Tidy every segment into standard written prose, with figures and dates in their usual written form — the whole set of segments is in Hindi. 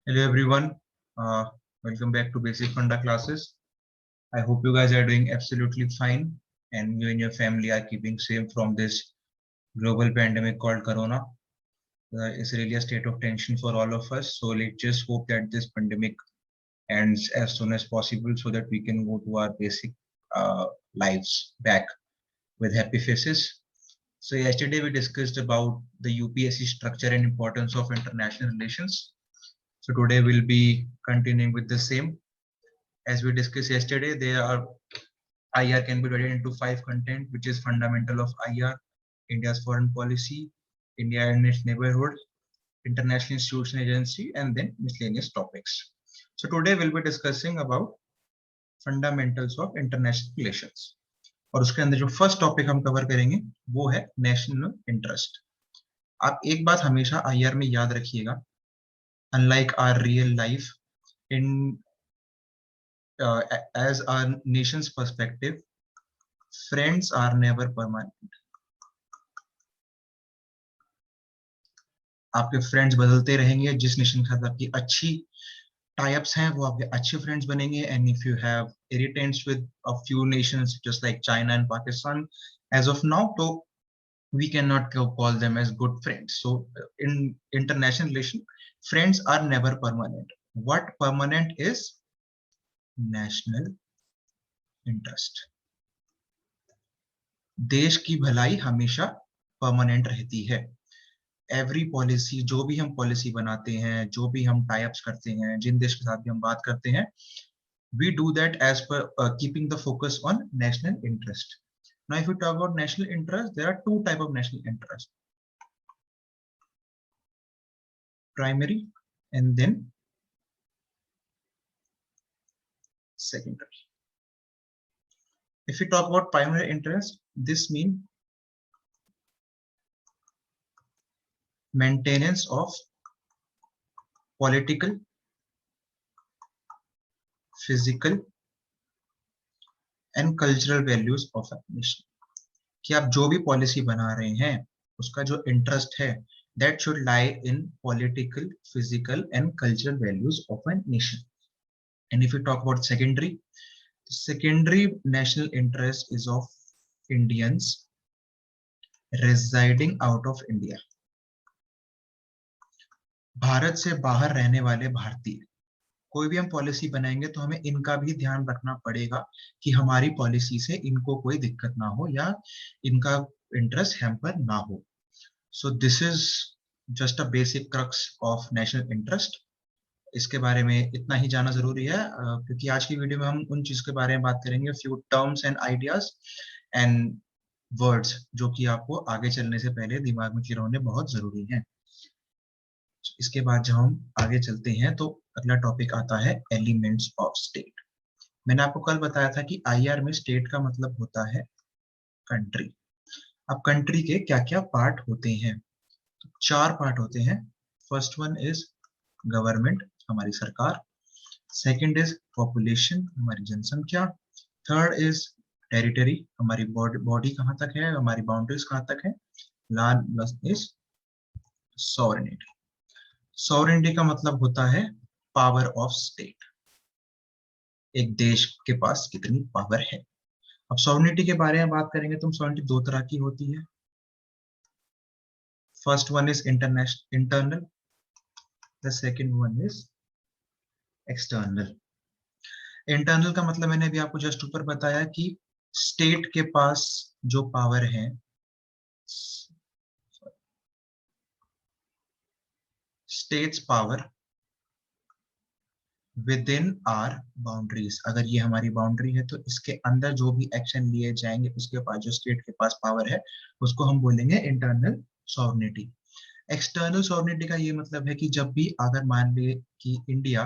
Hello everyone, uh, welcome back to Basic Funda classes. I hope you guys are doing absolutely fine and you and your family are keeping safe from this global pandemic called Corona. It's really a state of tension for all of us. So let's just hope that this pandemic ends as soon as possible so that we can go to our basic lives back with happy faces. So yesterday we discussed about the UPSC structure and importance of international relations. So today we'll be continuing with the same. As we discussed yesterday, IR can be divided into 5 content, which is fundamental of IR, India's foreign policy, India and its neighborhood, international institution agency, and then miscellaneous topics. So today we'll be discussing about fundamentals of international relations. और उसके अंदर जो फर्स्ट टॉपिक हम कवर करेंगे वो है नेशनल इंटरेस्ट. आप एक बात हमेशा IR में याद रखिएगा, unlike our real life, in as our nation's perspective, friends are never permanent. आपके फ्रेंड्स बदलते रहेंगे. जिस नेशन के साथ आपकी अच्छी टाइप्स हैं वो आपके अच्छे फ्रेंड्स बनेंगे. And if you have irritants with a few nations just like China and Pakistan as of now, तो we cannot call them as good friends. So in international relation, friends are never permanent. What permanent is? National interest. देश की भलाई हमेशा परमानेंट रहती है. एवरी पॉलिसी, जो भी हम पॉलिसी बनाते हैं, जो भी हम टाइप्स करते हैं, जिन देश के साथ भी हम बात करते हैं, we do that as per keeping the focus on national interest. Now if we talk about national interest, there are two type of national interest: primary and then secondary. If we talk about primary interest, this means maintenance of political, physical and cultural values of a nation. कि आप जो भी पॉलिसी बना रहे हैं उसका जो इंटरेस्ट है, that should lie in political, physical and cultural values of a nation. And if we talk about secondary, secondary national interest is of Indians residing out of India. Bharat से बाहर रहने वाले भारतीय, कोई भी हम पॉलिसी बनाएंगे तो हमें इनका भी ध्यान रखना पड़ेगा कि हमारी पॉलिसी से इनको कोई दिक्कत ना हो या इनका इंटरेस्ट हैम्पर ना हो. सो this is just a basic crux of national interest. इसके बारे में इतना ही जाना जरूरी है क्योंकि आज की वीडियो में हम उन चीज के बारे में बात करेंगे, few terms and ideas and words जो कि आपको आगे चलने से पहले दिमाग में क्लियर होने बहुत जरूरी है. इसके बाद जब हम आगे चलते हैं तो अगला टॉपिक आता है एलिमेंट्स ऑफ स्टेट. मैंने आपको कल बताया था कि IR में स्टेट का मतलब होता है कंट्री. अब कंट्री के क्या क्या पार्ट होते हैं? तो 4 पार्ट होते हैं. फर्स्ट वन इज गवर्नमेंट, हमारी सरकार. सेकंड इज पॉपुलेशन, हमारी जनसंख्या. थर्ड इज टेरिटरी, हमारी बॉडी कहाँ तक है, हमारी बाउंड्रीज कहाँ तक है. Last is sovereignty. सॉवरेनिटी का मतलब होता है पावर ऑफ स्टेट, एक देश के पास कितनी पावर है. अब सॉवरेनिटी के बारे में बात करेंगे तो सॉवरेनिटी 2 तरह की होती है. First one is internal, the second one is external. Internal का मतलब मैंने अभी आपको जस्ट ऊपर बताया कि स्टेट के पास जो पावर है, states power with in are boundaries. अगर ये हमारी बाउंड्री है तो इसके अंदर जो भी एक्शन लिए जाएंगे उसके पास जो स्टेट के पास पावर है उसको हम बोलेंगे इंटरनल सॉवरेनिटी. एक्सटर्नल सॉवरेनिटी का ये मतलब है कि जब भी अगर मान ले कि इंडिया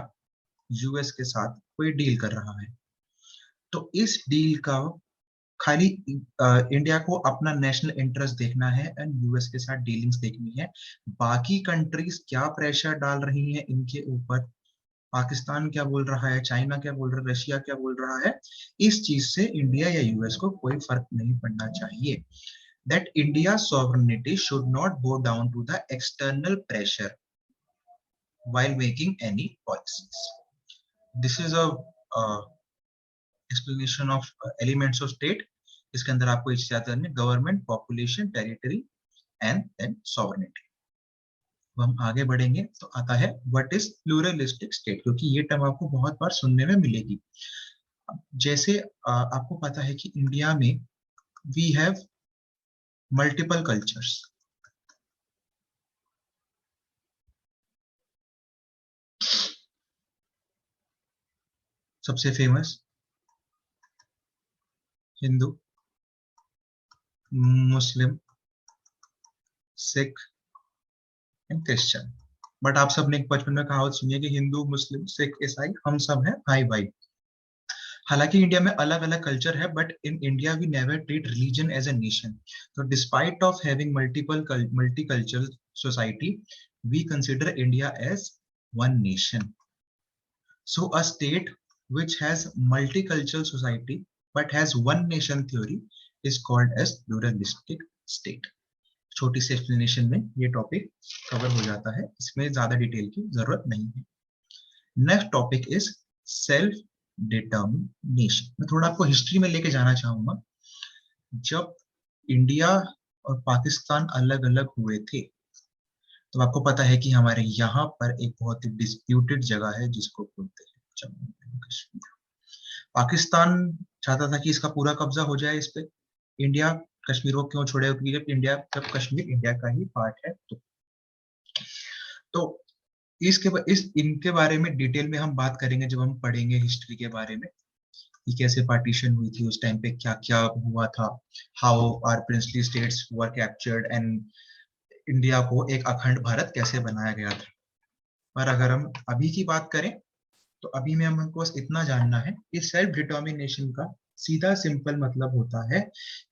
US के साथ कोई डील कर रहा है तो इस डील का खाली इंडिया को अपना नेशनल इंटरेस्ट देखना है एंड US के साथ डीलिंग्स देखनी है. बाकी कंट्रीज क्या प्रेशर डाल रही हैं इनके ऊपर, पाकिस्तान क्या बोल रहा है, चाइना क्या बोल रहा है, रशिया क्या बोल रहा है, इस चीज से इंडिया या US को कोई फर्क नहीं पड़ना चाहिए. That India's sovereignty should not go down to the external pressure. while making any policies. This is a explanation of elements of state. इसके अंदर आपको इस जाता है government, population, territory and then sovereignty. हम आगे बढ़ेंगे तो आता है व्हाट इज प्लूरलिस्टिक स्टेट, क्योंकि ये टर्म आपको बहुत बार सुनने में मिलेगी. जैसे आपको पता है कि इंडिया में वी हैव मल्टीपल कल्चर्स. सबसे famous Hindu, Muslim, Sikh and Christian. But आप सबने बचपन में कहावत सुनी है कि हिंदू, मुस्लिम, सिख, ईसाई हम सब हैं भाई भाई. हालांकि इंडिया में अलग अलग कल्चर है, but in India we never treat religion as a nation. तो despite of having multi cultural society, we consider India as one nation. So a state which has multicultural society but has one nation theory is called as pluralistic state. छोटी सी एक्सप्लेनेशन में ये टॉपिक कवर हो जाता है, इसमें ज्यादा डिटेल की जरूरत नहीं है. Next topic is self determination. मैं थोड़ा आपको हिस्ट्री में लेके जाना चाहूंगा. जब इंडिया और पाकिस्तान अलग अलग हुए थे, तो आपको पता है कि हमारे यहाँ पर एक बहुत ही डिस्प्यूटेड जगह है जिसको बोलते हैं जम्मू कश्मीर. पाकिस्तान चाहता था कि इसका पूरा कब्जा हो जाए इस पे. इंडिया कश्मीर को क्यों छोड़े, क्योंकि जब कश्मीर इंडिया का ही पार्ट है. तो इनके बारे में डिटेल में हम बात करेंगे जब हम पढ़ेंगे हिस्ट्री के बारे में कि कैसे पार्टीशन हुई थी, उस टाइम पे क्या क्या हुआ था, how are princely states were captured and India को एक अखंड भारत कैसे बनाया गया था. पर अगर हम अभी की बात करें तो अभी में हमको बस इतना जानना है कि सेल्फ डिटर्मिनेशन का सीधा सिंपल मतलब होता है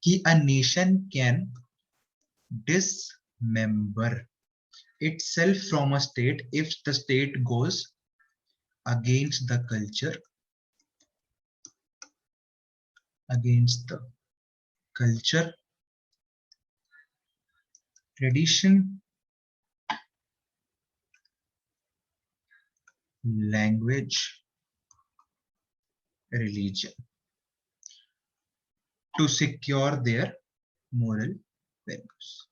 कि a nation can dismember itself from a state if the state goes against the culture, tradition, language, religion to secure their moral values.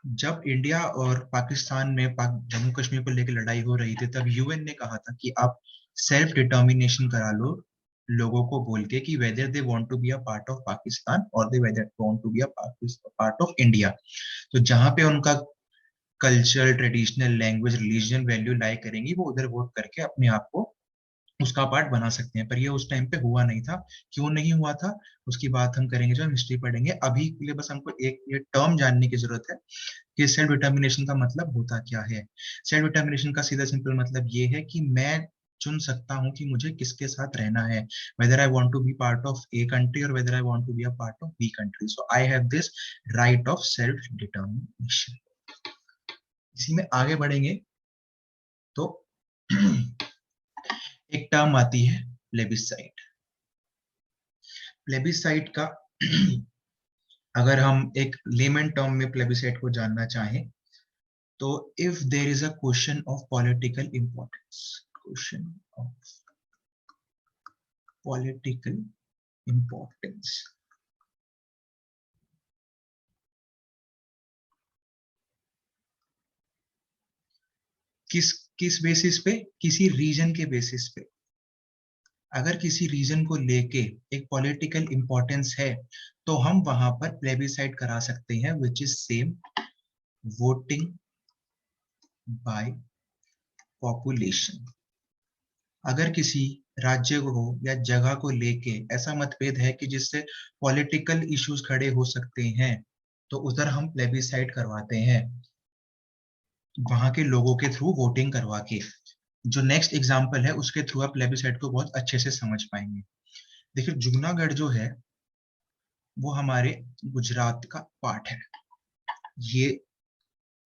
जब इंडिया और पाकिस्तान में जम्मू कश्मीर को लेकर लड़ाई हो रही थी, तब यूएन ने कहा था कि आप सेल्फ डिटर्मिनेशन करा लो लोगों को बोल के कि whether they want to be a part of Pakistan और they whether want to be a part of India. तो जहां पे उनका culture, traditional, language, religion value लाई करेंगी, वो उधर वोट करके अपने आप को उसका पार्ट बना सकते हैं. पर ये उस टाइम पे हुआ नहीं था. क्यों नहीं हुआ था उसकी बात हम करेंगे जब हम हिस्ट्री पढ़ेंगे. अभी के लिए बस हमको एक ये टर्म जानने की जरूरत है कि सेल्फ डिटर्मिनेशन का मतलब होता क्या है. सेल्फ डिटर्मिनेशन का सीधा सिंपल मतलब ये है कि मैं चुन सकता हूं कि मुझे किसके साथ रहना है, whether I want to be part of A country or whether I want to be a part of B country. So I have this right of self determination. इसी में आगे बढ़ेंगे तो एक टर्म आती है प्लेबिसाइट. प्लेबिसाइट का अगर हम एक लेमन टर्म में प्लेबिसाइट को जानना चाहें तो if there is a question of political importance, किस बेसिस पे, किसी रीजन के बेसिस पे. अगर किसी रीजन को लेके एक पॉलिटिकल इंपॉर्टेंस है तो हम वहां पर प्लेबिसाइट करा सकते हैं, which is same voting by population. अगर किसी राज्य को या जगह को लेके ऐसा मतभेद है कि जिससे पॉलिटिकल इश्यूज खड़े हो सकते हैं, तो उधर हम प्लेबिसाइट करवाते हैं वहां के लोगों के थ्रू वोटिंग करवा के. जो नेक्स्ट एग्जाम्पल है उसके थ्रू आप प्लेबिसाइट को बहुत अच्छे से समझ पाएंगे. देखिए जूनागढ़ जो है वो हमारे गुजरात का पार्ट है. ये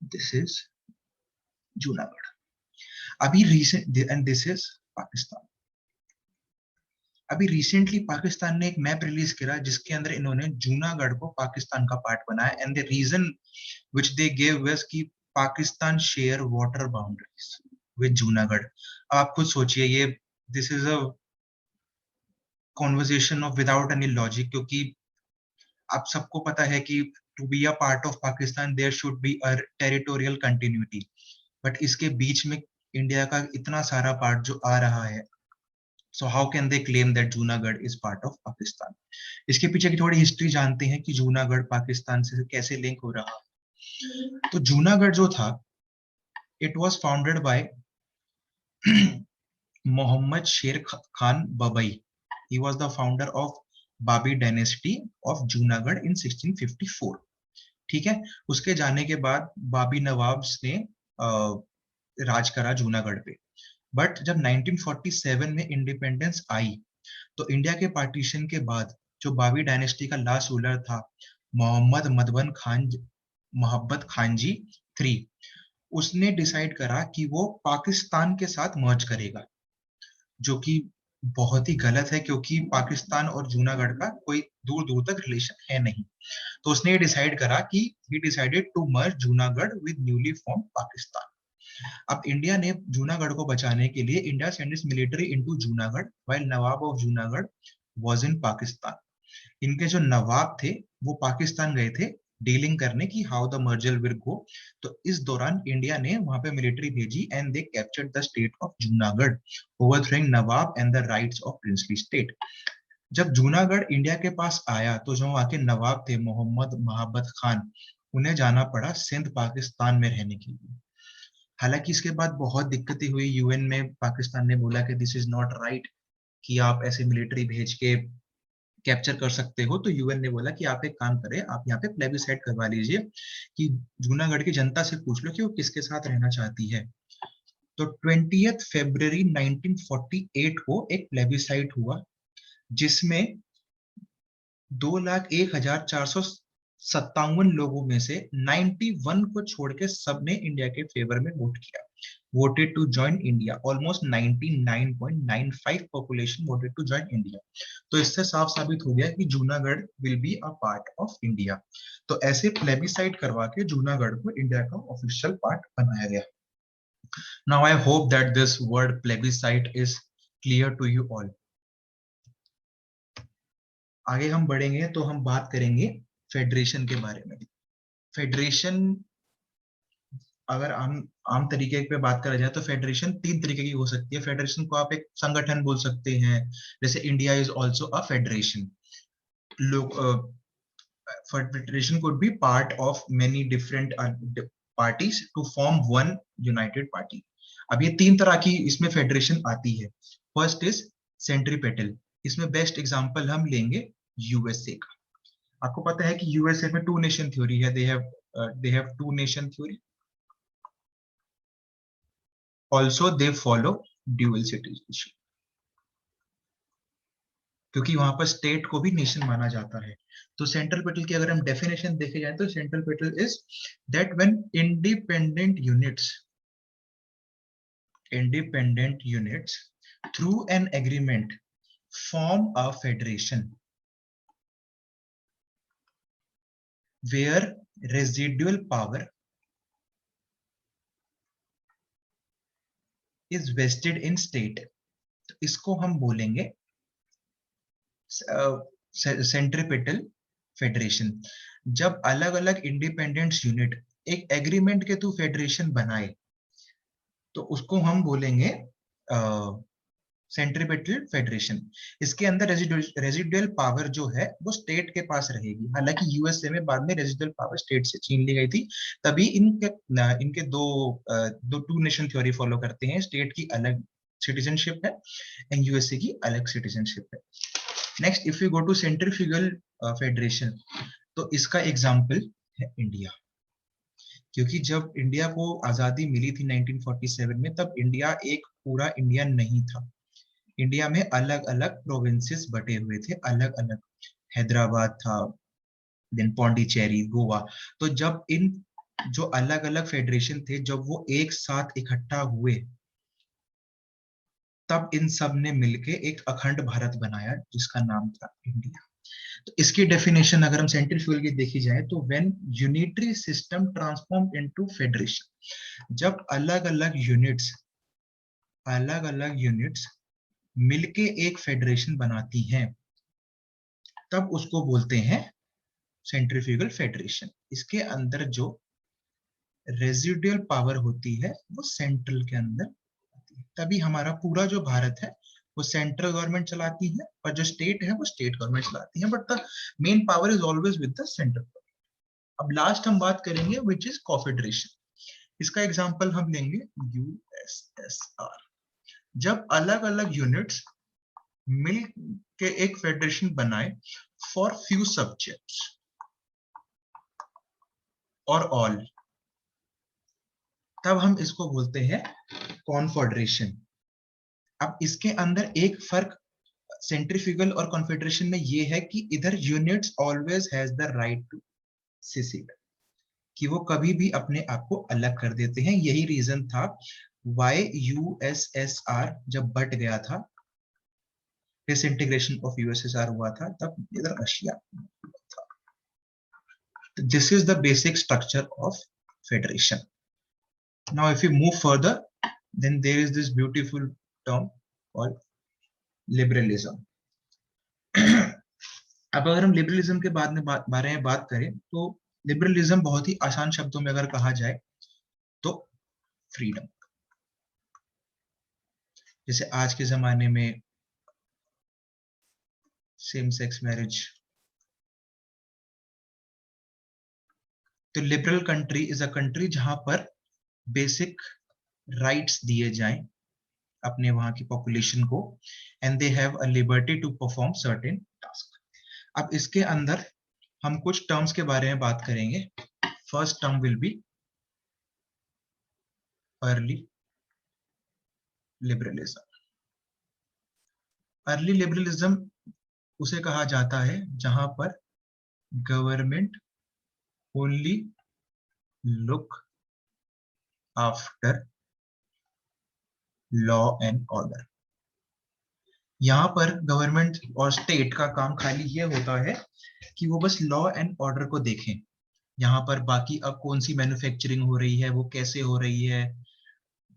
दिस इज जूनागढ़. अभी recent and this is Pakistan. अभी रिसेंटली पाकिस्तान ने एक मैप रिलीज किया जिसके अंदर इन्होंने जूनागढ़ को पाकिस्तान का पार्ट बनाया. And the reason which they give was कि Pakistan share water boundaries with Junagadh. आप खुद सोचिए, ये this is a conversation of without any logic, क्योंकि आप सबको पता है कि to be a part of Pakistan there should be a territorial continuity, but इसके बीच में इंडिया का इतना सारा पार्ट जो आ रहा है, so how can they claim that Junagadh is part of Pakistan. इसके पीछे की थोड़ी हिस्ट्री जानते हैं कि जूनागढ़ पाकिस्तान से कैसे लिंक हो रहा है। तो जूनागढ़ जो था, it was founded by Mohammad Sher Khan Babai. He was the founder of Babi dynasty of Junagadh in 1654। ठीक है, उसके जाने के बाद बाबी नवाब्स ने राज करा जूनागढ़ पे। बट जब 1947 में इंडिपेंडेंस आई, तो इंडिया के पार्टीशन के बाद जो बाबी डायनेस्टी का लास्ट रूलर था, मोहम्मद मदबन खान, मोहब्बत खान जी 3, उसने डिसाइड करा कि वो पाकिस्तान के साथ मर्ज करेगा, जो कि बहुत ही गलत है, क्योंकि पाकिस्तान और जूनागढ़ का कोई दूर दूर तक रिलेशन है नहीं। तो उसने ये डिसाइड करा कि he decided to merge Junagadh with newly form Pakistan. अब इंडिया ने जूनागढ़ को बचाने के लिए India send its military into Junagadh while Nawab of Junagadh was in Pakistan. इनके जो नवाब थे वो पाकिस्तान गए थे डीलिंग करने की how the merger will go. तो इस दौरान इंडिया ने वहां पे मिलिट्री भेजी and they captured the state of Junagadh, ओवरथ्रोइंग Nawab and the rights of princely state. जब जूनागढ़ इंडिया के पास आया तो जो वहां के नवाब थे मोहम्मद महाबत खान, उन्हें जाना पड़ा सिंध पाकिस्तान में रहने के लिए। हालांकि इसके बाद बहुत दिक्कतें हुई, यूएन में पाकिस्तान ने बोला कि दिस इज नॉट राइट कि आप ऐसे मिलिट्री भेज के कैप्चर कर सकते हो। तो यूएन ने बोला कि आप एक काम करें, आप यहाँ पे प्लेबिसाइड करवा लीजिए कि जूनागढ़ की जनता से पूछ लो कि वो किसके साथ रहना चाहती है। तो 20 फरवरी 1948 को एक प्लेबिसाइड हुआ, जिसमें 2,01,457 लोगों में से 91 को छोड़ के सबने इंडिया के फेवर में वोट किया, voted to join India. Almost 99.95 population voted to join India. तो इससे साफ साबित हो गया कि Junagadh will be a part of India. तो ऐसे प्लेबिसाइड करवा के जूनागढ़ को इंडिया का ऑफिशियल पार्ट बनाया गया। Now I hope that this word plebiscite is clear to you all. आगे हम बढ़ेंगे तो हम बात करेंगे फेडरेशन के बारे में। फेडरेशन, अगर आम तरीके पे बात करा जाए तो फेडरेशन 3 तरीके की हो सकती है। फेडरेशन को आप एक संगठन बोल सकते हैं, जैसे India is also a federation. लोग federation could be part of many different parties to form one united party. अब ये 3 तरह की इसमें फेडरेशन आती है। First is centripetal. इसमें बेस्ट एग्जांपल हम लेंगे यूएसए का। आपको पता है कि यूएसए में 2 नेशन थ्योरी है, they have 2 nation theory. Also they follow dual citizenship, क्योंकि वहां पर स्टेट को भी नेशन माना जाता है। तो सेंट्रल पेटल की अगर हम डेफिनेशन देखे जाए तो central petal is that when independent units through an agreement form a federation where residual power is vested in state। इसको हम बोलेंगे सेंट्रीपेटल फेडरेशन। जब अलग अलग इंडिपेंडेंट यूनिट एक एग्रीमेंट के थ्रू फेडरेशन बनाए तो उसको हम बोलेंगे सेंट्रीपेटल फेडरेशन। इसके अंदर रेजिडुअल पावर जो है वो स्टेट के पास रहेगी। हालांकि यूएसए में बाद में रेजिडुअल पावर स्टेट से छीन ली गई थी। तभी इनके दो 2 नेशन थ्योरी फॉलो करते हैं। स्टेट की अलग सिटीजनशिप है एंड यूएसए की अलग सिटीजनशिप है। Next, if you go to centrifugal federation, तो इसका एग्जांपल है इंडिया। क्योंकि जब इंडिया को आजादी मिली थी 1947 में, तब इंडिया एक पूरा इंडिया नहीं था। इंडिया में अलग अलग प्रोविंसेस बटे हुए थे, अलग अलग। हैदराबाद था, देन पौंडीचेरी, गोवा। तो जब इन जो अलग अलग फेडरेशन थे, जब वो एक साथ इकट्ठा हुए, तब इन सब ने मिलके एक अखंड भारत बनाया जिसका नाम था इंडिया। तो इसकी डेफिनेशन अगर हम सेंट्रीफ्यूगल की देखी जाए तो when unitary system transform into federation, जब अलग अलग यूनिट्स मिलके एक फेडरेशन बनाती हैं, तब उसको बोलते हैं सेंट्रीफ्यूगल फेडरेशन। इसके अंदर जो रेजिडुअल पावर होती है वो सेंट्रल के अंदर होती है, तभी हमारा पूरा जो भारत है वो सेंट्रल गवर्नमेंट चलाती है, और जो स्टेट है वो स्टेट गवर्नमेंट चलाती है, but the main power is always with the central. अब लास्ट हम बात करेंगे विच इज कॉन्फेडरेशन। इसका एग्जांपल हम लेंगे यूएसएसआर। जब अलग अलग यूनिट्स मिल के एक फेडरेशन बनाए फॉर फ्यू सब्जेक्ट्स और ऑल, तब हम इसको बोलते हैं कॉन्फेडरेशन। अब इसके अंदर एक फर्क सेंट्रीफ्यूगल और कॉन्फेडरेशन में ये है कि इधर units always has the right to secede, कि वो कभी भी अपने आप को अलग कर देते हैं। यही रीजन था वाई यूएसएसआर जब बट गया था, डिसइंटीग्रेशन ऑफ यूएसएसआर हुआ था, तब इधर रशिया था। This is the basic structure of federation. Now if you move further, then there is this beautiful term called liberalism. अब अगर हम लिबरलिज्म के बारे में बात करें तो लिबरलिज्म बहुत ही आसान शब्दों में अगर कहा जाए तो फ्रीडम। जैसे आज के जमाने में सेम सेक्स मैरिज, तो liberal country is a country जहां पर बेसिक राइट्स दिए जाएं अपने वहां की पॉपुलेशन को, and they have a liberty to perform certain task. अब इसके अंदर हम कुछ टर्म्स के बारे में बात करेंगे। First term will be early liberalism. Early liberalism उसे कहा जाता है जहां पर government only look after law and order. यहाँ पर गवर्नमेंट और स्टेट का काम खाली ये होता है कि वो बस लॉ एंड ऑर्डर को देखें। यहाँ पर बाकी अब कौन सी मैन्युफैक्चरिंग हो रही है, वो कैसे हो रही है,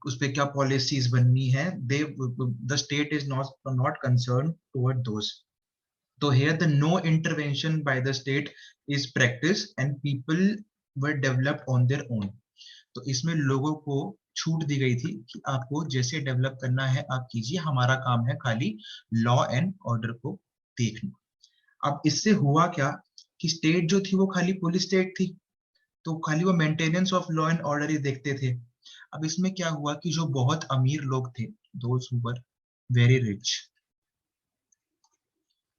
उस पे क्या पॉलिसीज बननी है, they the state is not concern toward those. तो here the no intervention by the state is practiced and people were developed on their own. तो इसमें लोगों को छूट दी गई थी कि आपको जैसे डेवलप करना है आप कीजिए, हमारा काम है खाली लॉ एंड ऑर्डर को देखना। अब इससे हुआ क्या कि स्टेट जो थी वो खाली पुलिस स्टेट थी, तो खाली वो maintenance of law and order ही देखते थे। अब इसमें क्या हुआ कि जो बहुत अमीर लोग थे, those who were very rich,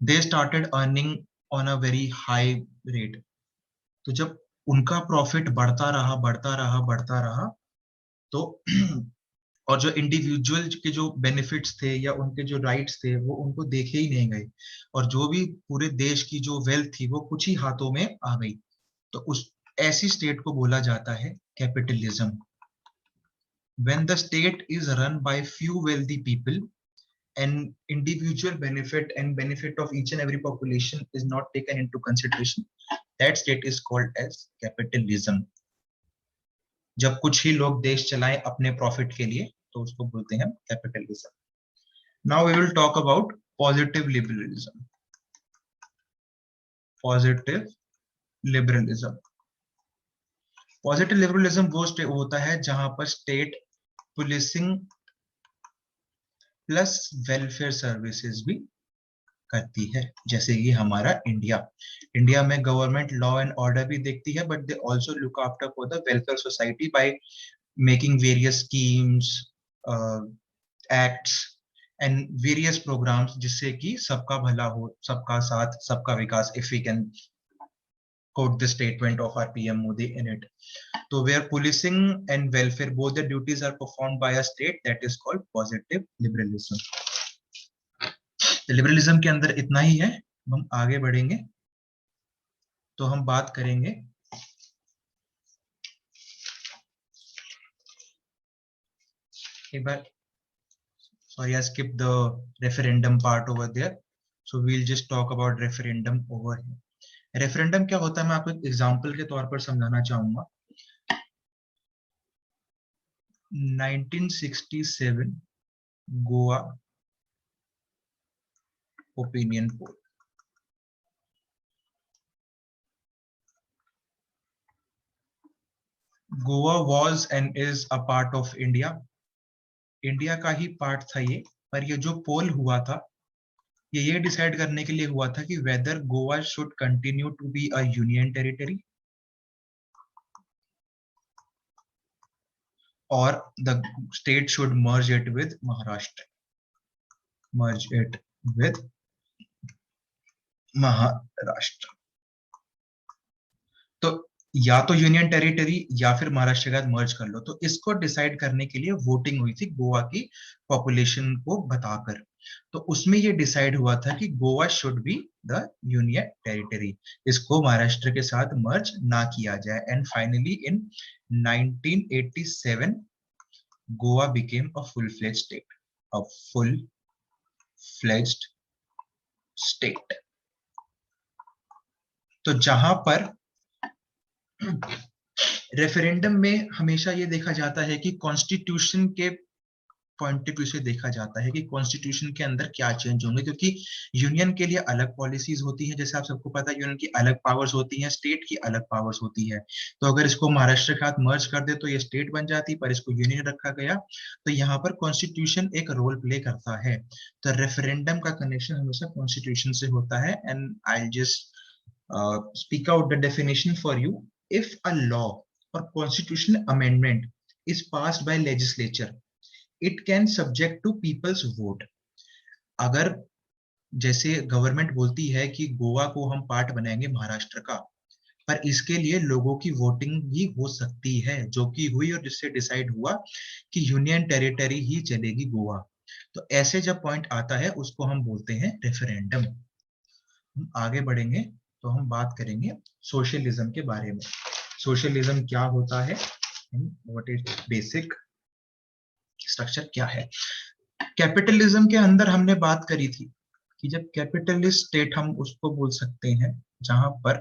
they started earning on a very high rate. तो जब उनका प्रॉफिट बढ़ता रहा तो और जो इंडिविजुअल के जो बेनिफिट्स थे या उनके जो राइट्स थे वो उनको देखे ही नहीं गए, और जो भी पूरे देश की जो वेल्थ थी वो कुछ ही हाथों में आ गई। तो उस ऐसी स्टेट को बोला जाता है capitalism. When the state is run by few wealthy people and individual benefit and benefit of each and every population is not taken into consideration, that state is called as capitalism. जब कुछ ही लोग देश चलाएं अपने प्रॉफिट के लिए तो उसको बोलते हैं capitalism. Now we will talk about positive liberalism. Positive liberalism, positive liberalism वो होता है जहां पर state policing plus welfare services भी करती है। जैसे कि हमारा इंडिया में गवर्नमेंट लॉ एंड ऑर्डर भी देखती है, but they also look after for the welfare society by making various schemes, acts and various programmes, जिससे कि सबका भला हो, सबका साथ सबका विकास, if we can quote the statement of our PM Modi in it. So where policing and welfare, both the duties are performed by a state, that is called positive liberalism. Liberalism के अंदर इतना ही है। हम आगे बढ़ेंगे तो हम बात करेंगे एक बार, sorry I skipped the referendum part over there. So we'll just talk about referendum over here. Referendum क्या होता है मैं आपको एक एग्जांपल के तौर पर समझाना चाहूंगा। 1967 Goa opinion poll. Goa was and is a part of India, India का ही पार्ट था ये। पर ये जो पोल हुआ था ये डिसाइड करने के लिए हुआ था कि whether Goa should continue to be a union territory or the state should merge it with Maharashtra. Merge it with Maharashtra. तो या तो यूनियन टेरिटरी या फिर महाराष्ट्र के साथ मर्ज कर लो। तो इसको डिसाइड करने के लिए वोटिंग हुई थी गोवा की पॉपुलेशन को बताकर। तो उसमें ये डिसाइड हुआ था कि Goa should be the union territory, इसको महाराष्ट्र के साथ मर्ज ना किया जाए। And finally in 1987 Goa became a full-fledged state. A full-fledged state. तो जहां पर रेफरेंडम में हमेशा ये देखा जाता है कि कॉन्स्टिट्यूशन के पॉइंट ऑफ व्यू से देखा जाता है कि कॉन्स्टिट्यूशन के अंदर क्या चेंज होंगे, क्योंकि यूनियन के लिए अलग पॉलिसीज होती हैं। जैसे आप सबको पता है यूनियन की अलग पावर्स होती हैं, स्टेट की अलग पावर्स होती है। तो अगर इसको महाराष्ट्र के साथ मर्ज कर दे तो ये स्टेट बन जाती, पर इसको यूनियन रखा गया। तो यहाँ पर कॉन्स्टिट्यूशन एक रोल प्ले करता है। तो रेफरेंडम का कनेक्शन हमेशा कॉन्स्टिट्यूशन से होता है। And I just speak out the definition for you. If a law or constitution amendment is passed by legislature, it can subject to people's vote. अगर जैसे गवर्नमेंट बोलती है कि गोवा को हम पार्ट बनाएंगे महाराष्ट्र का, पर इसके लिए लोगों की वोटिंग भी हो सकती है, जो कि हुई और जिससे डिसाइड हुआ कि यूनियन टेरिटरी ही चलेगी गोवा। तो ऐसे जब पॉइंट आता है उसको हम बोलते हैं रेफरेंडम। हम आगे बढ़ेंगे तो हम बात करेंगे सोशलिज्म के बारे में। सोशलिज्म क्या होता है, व्हाट इज बेसिक स्ट्रक्चर क्या है। कैपिटलिज्म के अंदर हमने बात करी थी कि जब कैपिटलिस्ट स्टेट हम उसको बोल सकते हैं जहां पर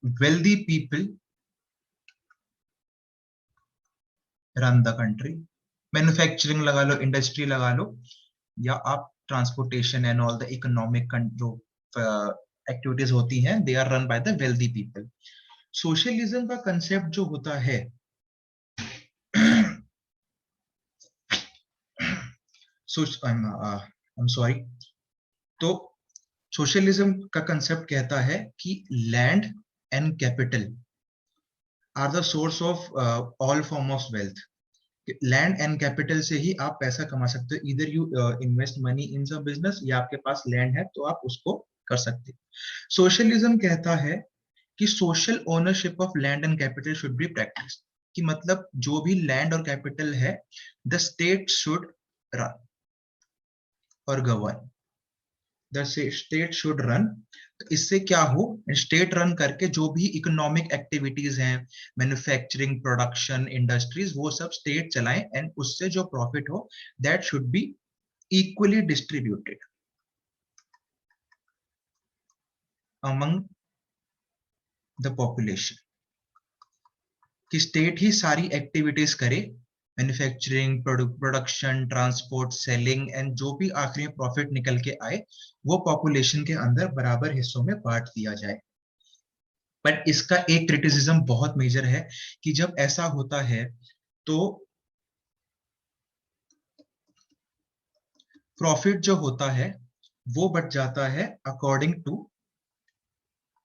wealthy people run the country. Manufacturing लगा लो, इंडस्ट्री लगा लो, या आप transportation and all the economic जो एक्टिविटीज होती हैं, they are run by the wealthy people. Socialism का कंसेप्ट जो होता है I'm sorry, तो सोशलिज्म का कंसेप्ट कहता है कि land and capital are the source of all form of wealth. Land and capital से ही आप पैसा कमा सकते हो। इधर you invest money in some business, या आपके पास लैंड है तो आप उसको कर सकते हो। सोशलिज्म कहता है कि social ownership of land and capital should be practice, कि मतलब जो भी लैंड और कैपिटल है द स्टेट शुड रन और govern, the state should run. तो इससे क्या हो, स्टेट रन करके जो भी इकोनॉमिक एक्टिविटीज हैं, मैन्युफैक्चरिंग, प्रोडक्शन, इंडस्ट्रीज, वो सब स्टेट चलाएं एंड उससे जो प्रॉफिट हो that should be equally distributed among the population. कि स्टेट ही सारी एक्टिविटीज करे, manufacturing, production, transport, selling, and जो भी आखिरी में प्रॉफिट निकल के आए वो पॉपुलेशन के अंदर बराबर हिस्सों में बांट दिया जाए। बट इसका एक क्रिटिसिज्म बहुत मेजर है कि जब ऐसा होता है तो प्रॉफिट जो होता है वो बढ़ जाता है अकॉर्डिंग टू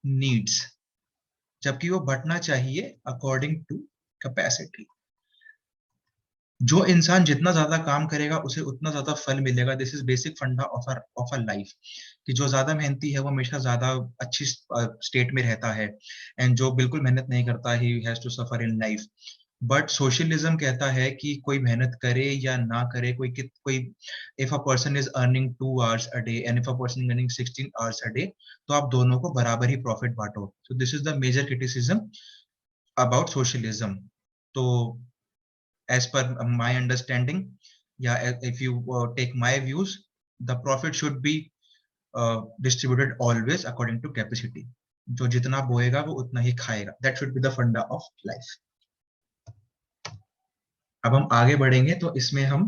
नीड्स, जबकि वो बढ़ना चाहिए अकॉर्डिंग टू कैपेसिटी। जो इंसान जितना ज्यादा काम करेगा उसे उतना ज्यादा फल मिलेगा। दिस इज बेसिक फंडा ऑफ अ लाइफ, कि जो ज्यादा मेहनती है वो हमेशा ज्यादा अच्छी स्टेट में रहता है, एंड जो बिल्कुल मेहनत नहीं करता he has to suffer in life. But socialism कहता है कि कोई मेहनत करे या ना करे, कोई if a person is earning 2 hours a day and if a person is earning 16 hours a day, तो आप दोनों को बराबर ही प्रॉफिट बांटो। So this is the major criticism about socialism. तो as per my understanding, yeah, if you take my views, the profit should be distributed always according to capacity. जो जितना बोएगा वो उतना ही खाएगा. That should be the funda of life. अब हम आगे बढ़ेंगे तो इसमें हम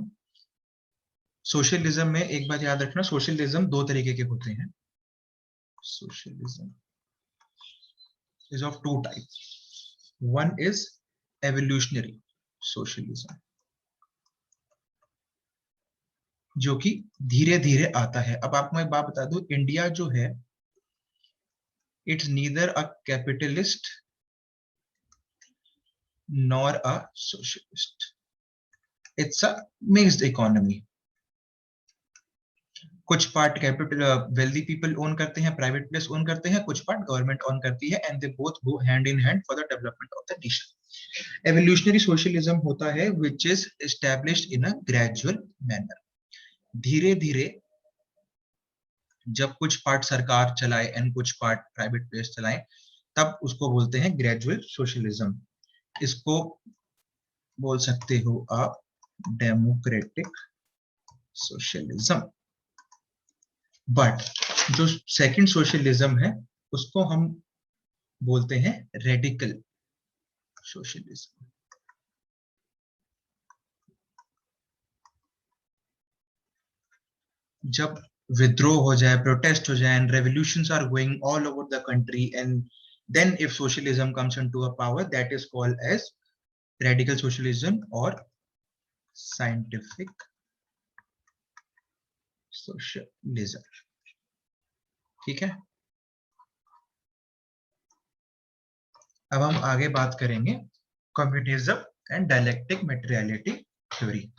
सोशलिज्म में एक बात याद रखना, सोशलिज्म दो तरीके के होते हैं. Socialism is of two types. One is evolutionary socialism, जो कि धीरे धीरे आता है. अब आपको मैं एक बात बता दूं, इंडिया जो है, it's neither a capitalist nor a socialist. It's a mixed economy. कुछ part capital wealthy people own करते हैं, प्राइवेट प्लेस ओन करते हैं, कुछ पार्ट गवर्नमेंट ओन करती है, and they both go hand in hand for the development of the nation. Evolutionary socialism होता है which is established in a gradual manner. धीरे धीरे जब कुछ पार्ट सरकार चलाए एंड कुछ पार्ट प्राइवेट प्लेस चलाए, तब उसको बोलते हैं ग्रेजुअल सोशलिज्म. इसको बोल सकते हो आप डेमोक्रेटिक सोशलिज्म. बट जो सेकंड सोशलिज्म है उसको हम बोलते हैं रेडिकल सोशलिज्म. जब विद्रोह हो जाए, प्रोटेस्ट हो जाए, and revolutions are going all over the country, and then if socialism comes into a power, that is called as radical socialism और साइंटिफिक सोशलिज्म. ठीक है. अब हम आगे बात करेंगे communism and dialectic materiality theory.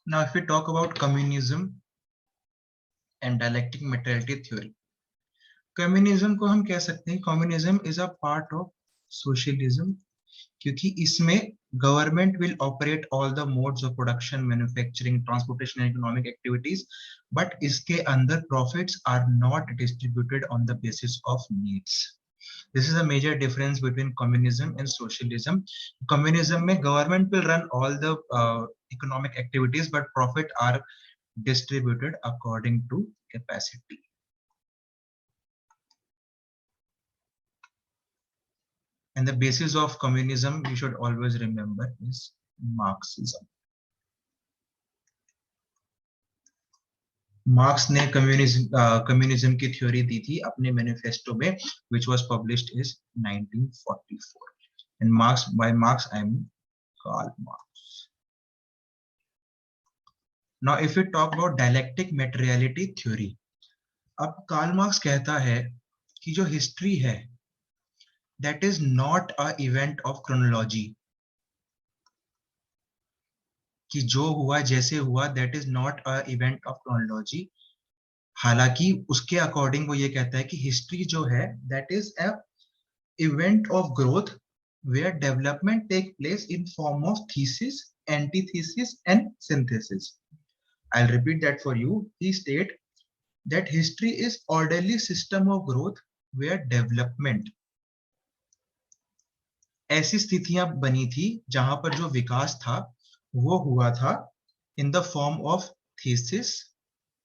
Now if we talk about communism and dialectic materiality theory, communism को हम कह सकते हैं, communism is a part of socialism, क्योंकि इसमें government will operate all the modes of production, manufacturing, transportation, economic activities, but इसके अंदर profits are not distributed on the basis of needs. This is a major difference between communism and socialism. Communism में government will run all the economic activities, but profit are distributed according to capacity. And the basis of communism, you should always remember, is Marxism. Marks ने कम्युनिज्म की थ्योरी दी थी अपने मैनिफेस्टो में, which was published is 1944. And Marx, by Marx I mean Karl Marx. Now if we talk about dialectic materiality theory, अब कार्ल मार्क्स कहता है कि जो हिस्ट्री है, that is not a event of chronology, कि जो हुआ जैसे हुआ, that is not a event of chronology. हालांकि उसके अकॉर्डिंग वो ये कहता है कि हिस्ट्री जो है, that is a event of growth where development take place in form of thesis, antithesis and synthesis. I'll repeat that for you. He state that history is orderly system of growth where development, ऐसी स्थितियां बनी थी जहां पर जो विकास था वो हुआ था in the form of thesis.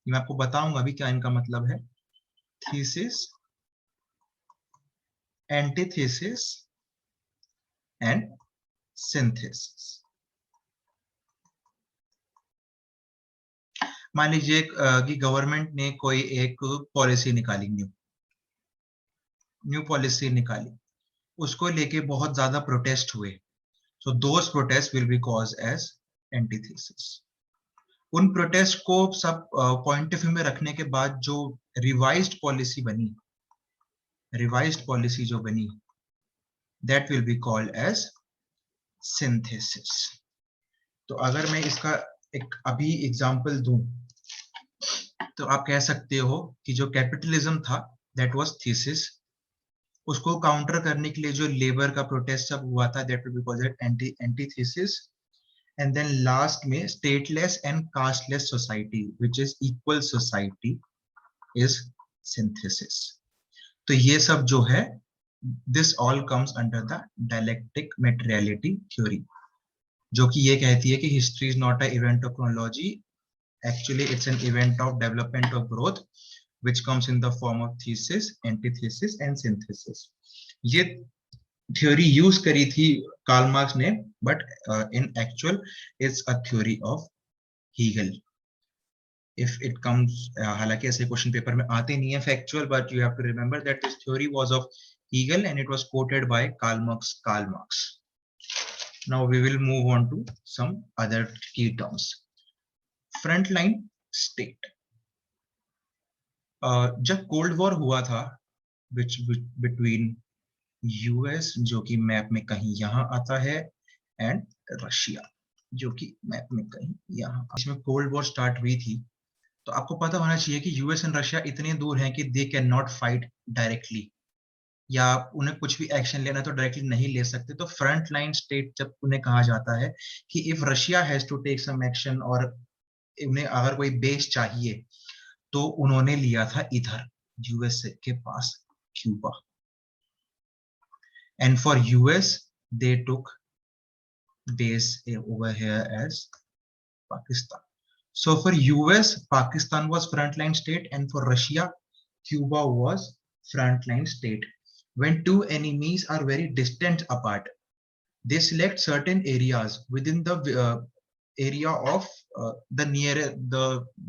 मैं आपको बताऊंगा अभी क्या इनका मतलब है. Thesis, antithesis and synthesis. मान लीजिए कि गवर्नमेंट ने कोई एक पॉलिसी निकाली, न्यू पॉलिसी निकाली, उसको लेके बहुत ज्यादा प्रोटेस्ट हुए. So those protest will be cause as antithesis. उन प्रोटेस्ट को सब पॉइंट ऑफ व्यू में रखने के बाद जो रिवाइज्ड पॉलिसी जो बनी, that will be called as synthesis. तो अगर मैं इसका एक अभी एग्जांपल दूं, तो आप कह सकते हो कि जो कैपिटलिज्म था, दैट वाज थीसिस. उसको काउंटर करने के लिए जो लेबर का प्रोटेस्ट सब हुआ था, that will be called antithesis. And then last में stateless and casteless society, which is equal society, is synthesis. तो ये सब जो है this all comes under the dialectic materiality theory, जो कि ये कहती है कि history is not a event of chronology, actually it's an event of development of growth which comes in the form of thesis, antithesis and synthesis. ये थ्योरी यूज करी थी कार्ल मार्क्स ने, but in actual it's a theory of Hegel. If it comes, हालांकि ऐसे क्वेश्चन पेपर में आते नहीं है factual, but you have to remember that this theory was of Hegel and it was quoted by Karl Marx. Now we will move on to some other key terms. Frontline state. जब कोल्ड वॉर हुआ था बिटवीन यूएस, जो कि मैप में कहीं यहाँ आता है, एंड रशिया, जो कि मैप में कहीं यहाँ, इसमें कोल्ड वॉर स्टार्ट हुई थी, तो आपको पता होना चाहिए कि यूएस एंड रशिया इतने दूर हैं कि they can not fight directly, या उन्हें कुछ भी एक्शन लेना तो डायरेक्टली नहीं ले सकते. तो फ्रंट लाइन स्टेट जब उन्हें कहा जाता है कि if Russia has to take some action, और उन्हें अगर कोई बेस चाहिए, तो उन्होंने लिया था इधर यूएसए के पास Cuba. And for US they took base over here as Pakistan. So for US, Pakistan was frontline state, and for Russia, Cuba was frontline state. When two enemies are very distant apart, they select certain areas within the area of the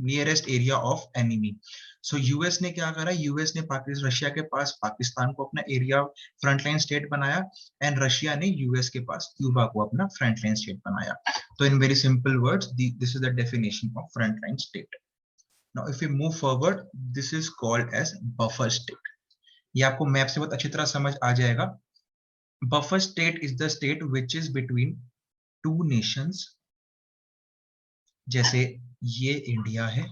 nearest area of enemy. So US ने क्या करा, US ने रशिया के पास पाकिस्तान को अपना एरिया फ्रंटलाइन स्टेट बनाया, एंड रशिया ने यूएस के पास क्यूबा को अपना फ्रंटलाइन स्टेट बनाया. तो in very simple words, this is the definition of frontline state. Now if we move forward, this is called as buffer state. ये आपको मैप से बहुत अच्छी तरह समझ आ जाएगा. Buffer state is the state which is between two nations. जैसे ये इंडिया है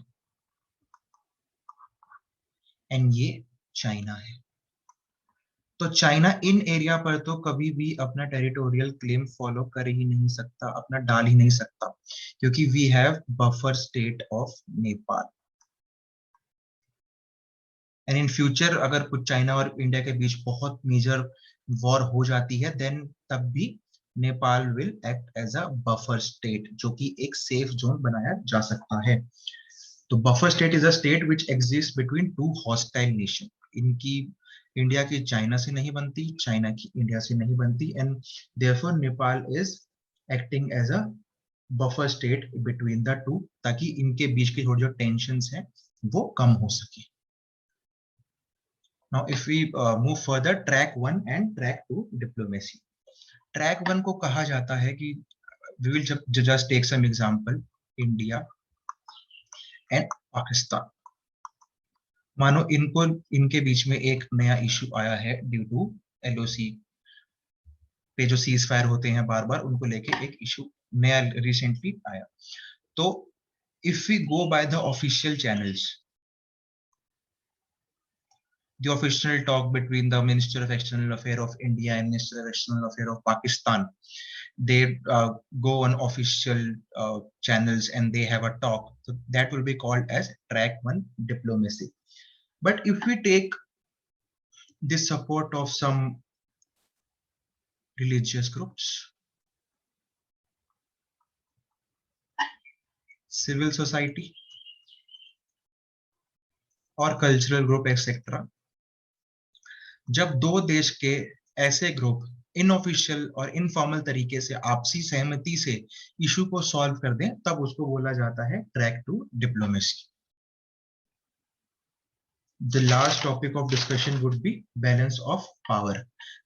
एंड ये चाइना है. तो चाइना इन एरिया पर तो कभी भी अपना टेरिटोरियल क्लेम फॉलो कर ही नहीं सकता, अपना डाल ही नहीं सकता, क्योंकि we have buffer state of Nepal. And in future अगर कुछ चाइना और इंडिया के बीच बहुत मेजर वॉर हो जाती है, देन तब भी Nepal will act as a buffer state, जो कि एक सेफ जोन बनाया जा सकता है. तो buffer state is a state which exist between two hostile nation. इनकी इंडिया की चाइना से नहीं बनती, चाइना की इंडिया से नहीं बनती, and therefore Nepal is acting as a buffer state between the two, ताकि इनके बीच की थोड़ी जो टेंशंस हैं वो कम हो सके. Now, if we move further, track 1 and track 2 diplomacy. Track 1 को कहा जाता है कि we will just take some example, India and Pakistan. मानो इनके बीच में एक नया इशू आया है ड्यू टू एलओसी पे जो सीज फायर होते हैं बार बार, उनको लेके एक इशू नया रिसेंटली आया. तो if we go by the official channels, the official talk between the Minister of External Affairs of India and Minister of External Affairs of Pakistan, they go on official channels and they have a talk. So that will be called as track 1 diplomacy. But if we take the support of some religious groups, civil society, और कल्चरल ग्रुप एक्सेट्रा, जब दो देश के ऐसे ग्रुप इनऑफिशियल और इनफॉर्मल तरीके से आपसी सहमति से इशू को सॉल्व कर दें, तब उसको बोला जाता है track 2 diplomacy. The last topic of discussion would be balance of power.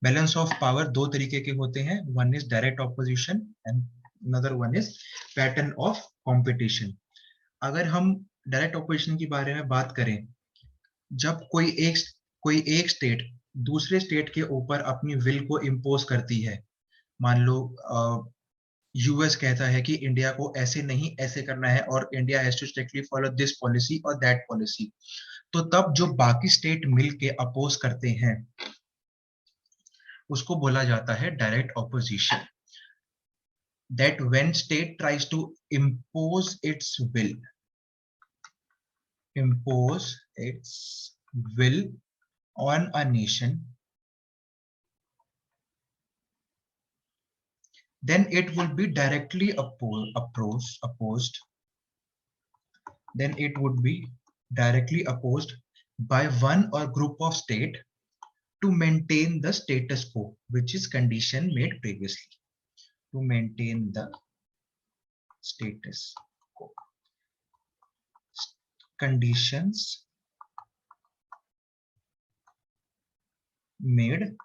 Balance of power दो तरीके के होते हैं. One is direct opposition and another one is pattern of competition. अगर हम डायरेक्ट ऑपोजिशन के बारे में बात करें, जब कोई एक स्टेट दूसरे स्टेट के ऊपर अपनी विल को इम्पोज करती है, मान लो यूएस कहता है कि इंडिया को ऐसे नहीं ऐसे करना है, और India has to strictly follow this policy और दैट पॉलिसी, तो तब जो बाकी स्टेट मिल के अपोज करते हैं उसको बोला जाता है direct opposition. That when state tries to impose its will on a nation, then it will be directly opposed. Then it would be directly opposed by one or group of state to maintain the status quo, which is condition made previously. To maintain the status quo. Conditions made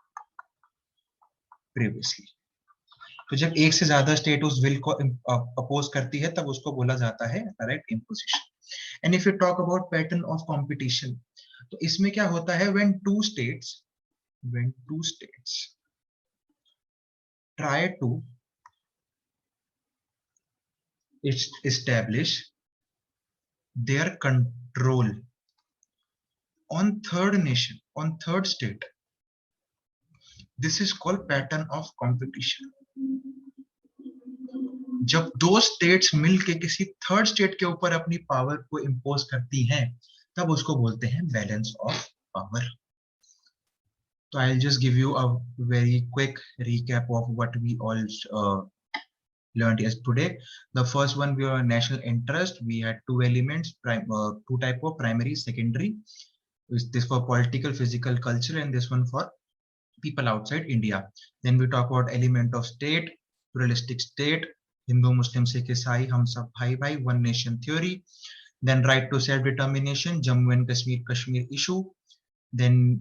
previously. तो जब एक से ज्यादा स्टेट उस विल को अपोज करती है तब उसको बोला जाता है direct imposition. And if you talk about pattern of competition, तो इसमें क्या होता है, when two states try to establish their control on third nation, on third state, this is called pattern of competition. जब दो स्टेट्स मिलके किसी थर्ड स्टेट के ऊपर अपनी पावर को इंपोज करती हैं तब उसको बोलते हैं balance of power. So I'll just give you a very quick recap of what we all learned yesterday. The first one, we were national interest. We had two elements, two type of primary, secondary. This for political, physical, cultural, and this one for people outside India. Then we talk about element of state, pluralistic state, Hindu, Muslim, Sikh, Isai, hum sab bhai bhai, one nation theory. Then right to self-determination, Jammu and Kashmir issue. Then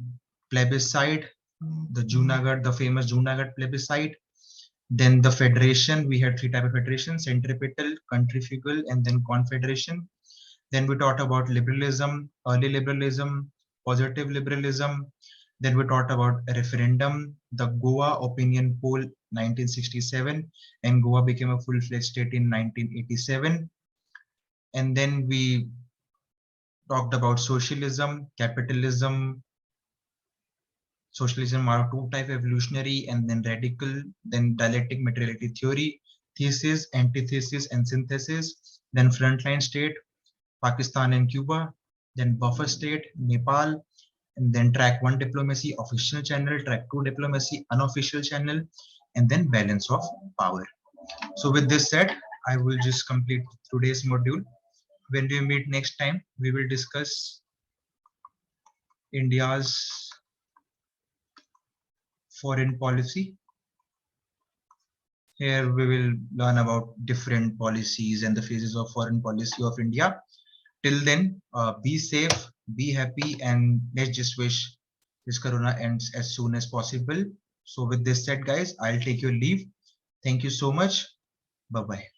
plebiscite, the Junagadh, the famous Junagadh plebiscite. Then the federation, we had three types of federation: centripetal, centrifugal, and then confederation. Then we talked about liberalism, early liberalism, positive liberalism. Then we talked about a referendum, the Goa opinion poll 1967, and Goa became a full-fledged state in 1987. And then we talked about socialism, capitalism. Socialism are two type: evolutionary and then radical. Then dialectic materiality theory, thesis, antithesis, and synthesis. Then frontline state, Pakistan and Cuba. Then buffer state, Nepal. And then track 1 diplomacy, official channel, track 2 diplomacy, unofficial channel, and then balance of power. So with this said, I will just complete today's module. When we meet next time, we will discuss India's foreign policy. Here we will learn about different policies and the phases of foreign policy of India. Till then, be safe, be happy, and let's just wish this corona ends as soon as possible. So with this said, guys, I'll take your leave. Thank you so much. Bye-bye.